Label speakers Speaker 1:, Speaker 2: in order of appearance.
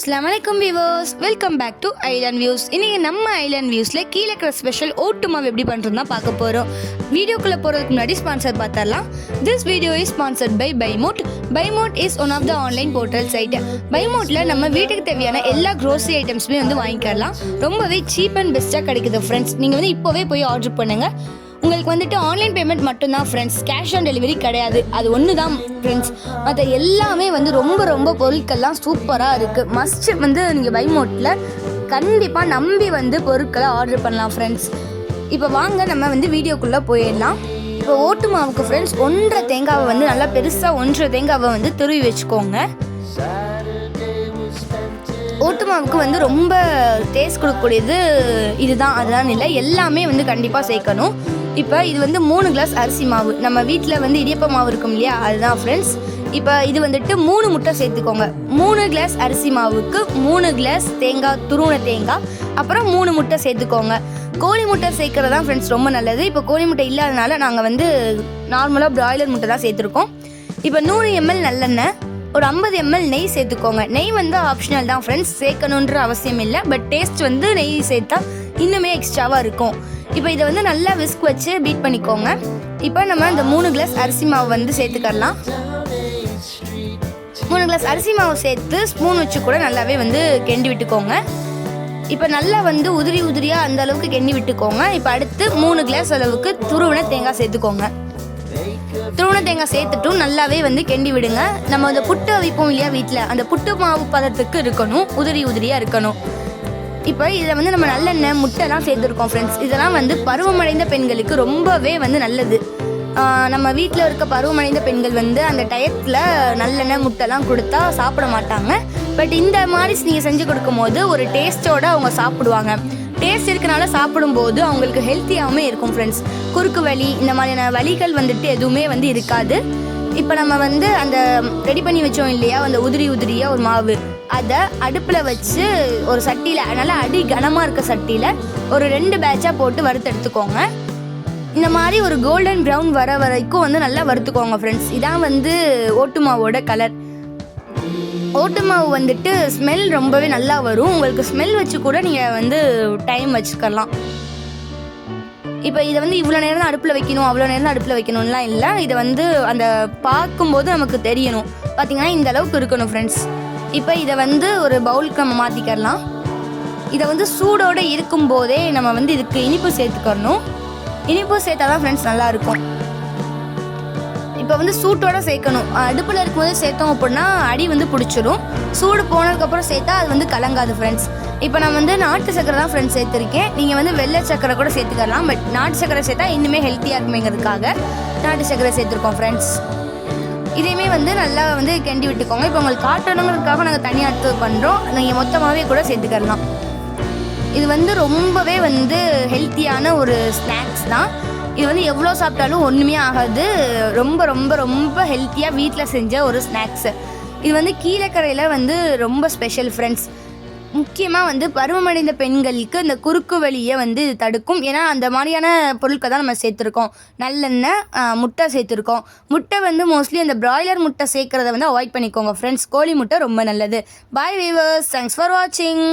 Speaker 1: Assalamualaikum viewers, welcome back to Island Views. இன்னைக்கு நம்ம Island Viewஸ்ல கீழ இருக்கிற ஸ்பெஷல் ஓட்டு மாவு எப்படி பண்றதுன்னு பார்க்க போறோம். வீடியோக்குள்ள போறதுக்கு முன்னாடி sponsor பார்த்தறலாம். This video is sponsored by Buymote. Buymote is one of the online portal site. Buymoteல நம்ம வீட்டுக்கு தேவையான எல்லா grocery ஐட்டம்ஸ்மே வாங்கிக்கலாம். ரொம்பவே சீப் அண்ட் பெஸ்டா கிடைக்குது ஃப்ரெண்ட்ஸ். நீங்க இப்போவே போய் ஆர்டர் பண்ணுங்க. உங்களுக்கு ஆன்லைன் பேமெண்ட் மட்டும்தான் ஃப்ரெண்ட்ஸ், கேஷ் ஆன் டெலிவரி கிடையாது. அது ஒன்று தான் ஃப்ரெண்ட்ஸ். மற்ற எல்லாமே ரொம்ப பொருட்கள்லாம் சூப்பராக இருக்குது. மஸ்ட் நீங்கள் பைமோட்டில் கண்டிப்பாக நம்பி பொருட்களை ஆர்டர் பண்ணலாம் ஃப்ரெண்ட்ஸ். இப்போ வாங்க நம்ம வீடியோக்குள்ளே போயிடலாம். இப்போ ஓட்டு மாவுக்கு ஃப்ரெண்ட்ஸ் 1.5 தேங்காவை நல்லா பெருசாக 1.5 தேங்காவை துருவி வச்சுக்கோங்க. ஓட்டு மாவுக்கு ரொம்ப டேஸ்ட் கொடுக்கக்கூடியது இதுதான், அதுதான் இல்லை, எல்லாமே கண்டிப்பாக சேர்க்கணும். இப்போ இது 3 கிளாஸ் அரிசி மாவு. நம்ம வீட்டில் இடியப்ப மாவு இருக்கும் இல்லையா, அதுதான் ஃப்ரெண்ட்ஸ். இப்போ இது 3 முட்டை சேர்த்துக்கோங்க. 3 கிளாஸ் அரிசி மாவுக்கு 3 கிளாஸ் தேங்காய், துருவன தேங்காய், அப்புறம் 3 முட்டை சேர்த்துக்கோங்க. கோழி முட்டை சேர்க்கறது தான் ஃப்ரெண்ட்ஸ் ரொம்ப நல்லது. இப்போ கோழி முட்டை இல்லாதனால நாங்கள் நார்மலாக பிராய்லர் முட்டை தான் சேர்த்துருக்கோம். இப்போ 100 ml நல்லெண்ணெய், ஒரு 50 ml நெய் சேர்த்துக்கோங்க. நெய் ஆப்ஷனல் தான் ஃப்ரெண்ட்ஸ், சேர்க்கணுன்ற அவசியம் இல்லை. பட் டேஸ்ட் நெய் சேர்த்தா இன்னுமே எக்ஸ்ட்ராவாக இருக்கும். இப்போ இதை நல்லா விஸ்க் வச்சு பீட் பண்ணிக்கோங்க. இப்போ நம்ம இந்த 3 கிளாஸ் அரிசி மாவு சேர்த்துக்கலாம். 3 கிளாஸ் அரிசி மாவு சேர்த்து ஸ்பூன் வச்சு கூட நல்லாவே கெண்டி விட்டுக்கோங்க. இப்போ நல்லா உதிரியாக அந்த அளவுக்கு கெண்டி விட்டுக்கோங்க. இப்போ அடுத்து 3 கிளாஸ் அளவுக்கு துருவன தேங்காய் சேர்த்துக்கோங்க. துருவன தேங்காய் சேர்த்துட்டும் நல்லாவே கெண்டி விடுங்க. நம்ம அந்த புட்டு வைப்போம் இல்லையா வீட்டில், அந்த புட்டு மாவு பதத்துக்கு இருக்கணும், உதிரியாக இருக்கணும். இப்போ இதை நம்ம நல்லெண்ணெய், முட்டைலாம் சேர்த்துருக்கோம் ஃப்ரெண்ட்ஸ். இதெல்லாம் பருவமடைந்த பெண்களுக்கு ரொம்பவே நல்லது. நம்ம வீட்டில் இருக்க பருவமடைந்த பெண்கள் அந்த டயத்தில் நல்லெண்ணெய், முட்டைலாம் கொடுத்தா சாப்பிட மாட்டாங்க. பட் இந்த மாதிரி நீங்கள் செஞ்சு கொடுக்கும் போது ஒரு டேஸ்ட்டோடு அவங்க சாப்பிடுவாங்க. டேஸ்ட் இருக்கனால சாப்பிடும்போது அவங்களுக்கு ஹெல்த்தியாகவுமே இருக்கும் ஃப்ரெண்ட்ஸ். குறுக்கு வலி இந்த மாதிரியான வலிகள் எதுவுமே இருக்காது. இப்போ நம்ம அந்த ரெடி பண்ணி வச்சோம் இல்லையா, அந்த உதிரியாக ஒரு மாவு, அதை அடுப்பில் வச்சு ஒரு சட்டியில், நல்லா அடி கனமாக இருக்க சட்டியில் ஒரு 2 பேட்சாக போட்டு வறுத்து எடுத்துக்கோங்க. இந்த மாதிரி ஒரு கோல்டன் ப்ரௌன் வர வரைக்கும் நல்லா வறுத்துக்கோங்க ஃப்ரெண்ட்ஸ். இதான் ஓட்டு மாவோட கலர். ஓட்டு மாவு ஸ்மெல் ரொம்பவே நல்லா வரும். உங்களுக்கு ஸ்மெல் வச்சு கூட நீங்கள் டைம் வச்சுக்கலாம். இப்போ இதை இவ்வளோ நேரம் தான் அடுப்பில் வைக்கணும், அவ்வளோ நேரம் தான் அடுப்பில் வைக்கணும்லாம் இல்லை. இதை அந்த பார்க்கும்போது நமக்கு தெரியணும். பார்த்தீங்கன்னா இந்த அளவுக்கு இருக்கணும் ஃப்ரெண்ட்ஸ். இப்போ இதை ஒரு பவுலுக்கு நம்ம மாற்றிக்கலாம். இதை சூடோடு இருக்கும்போதே நம்ம இதுக்கு இனிப்பு சேர்த்துக்கணும். இனிப்பு சேர்த்தா தான் ஃப்ரெண்ட்ஸ் நல்லாயிருக்கும். இப்போ சூட்டோட சேர்க்கணும். அடுப்பில் இருக்கும்போது சேர்த்தோம் அப்படின்னா அடி பிடிச்சிடும். சூடு போனதுக்கப்புறம் சேர்த்தா அது கலங்காது ஃப்ரெண்ட்ஸ். இப்போ நான் நாட்டு சக்கரை தான் ஃப்ரெண்ட்ஸ் சேர்த்துருக்கேன். நீங்கள் வெள்ளை சக்கரை கூட சேர்த்துக்கலாம். பட் நாட்டு சக்கரை சேர்த்தா இன்னுமே ஹெல்த்தியாக இருக்குமேங்கிறதுக்காக நாட்டு சக்கரை சேர்த்துருக்கோம் ஃப்ரெண்ட்ஸ். இதையுமே நல்லா கெண்டி விட்டுக்கோங்க. இப்போ உங்களுக்கு காட்டணுங்கிறதுக்காக நாங்கள் தனியாக எடுத்து பண்ணுறோம். நீங்கள் மொத்தமாகவே கூட சேர்த்துக்கலாம். இது ரொம்பவே ஹெல்த்தியான ஒரு ஸ்நாக்ஸ் தான். இது எவ்வளோ சாப்பிட்டாலும் ஒன்றுமே ஆகாது. ரொம்ப ஹெல்த்தியாக வீட்டில் செஞ்ச ஒரு ஸ்நாக்ஸு. இது கீழக்கரையில் ரொம்ப ஸ்பெஷல் ஃப்ரெண்ட்ஸ். முக்கியமாக பருவமடைந்த பெண்களுக்கு இந்த குறுக்கு வலியை தடுக்கும். ஏன்னா அந்த மாதிரியான பொருட்கள் தான் நம்ம சேர்த்துருக்கோம். நல்லெண்ணெய், முட்டை சேர்த்துருக்கோம். முட்டை மோஸ்ட்லி அந்த பிராய்லர் முட்டை சேர்க்குறத அவாய்ட் பண்ணிக்கோங்க ஃப்ரெண்ட்ஸ். கோழி முட்டை ரொம்ப நல்லது. பாய் வீவர்ஸ், தேங்க்ஸ் ஃபார் வாட்சிங்.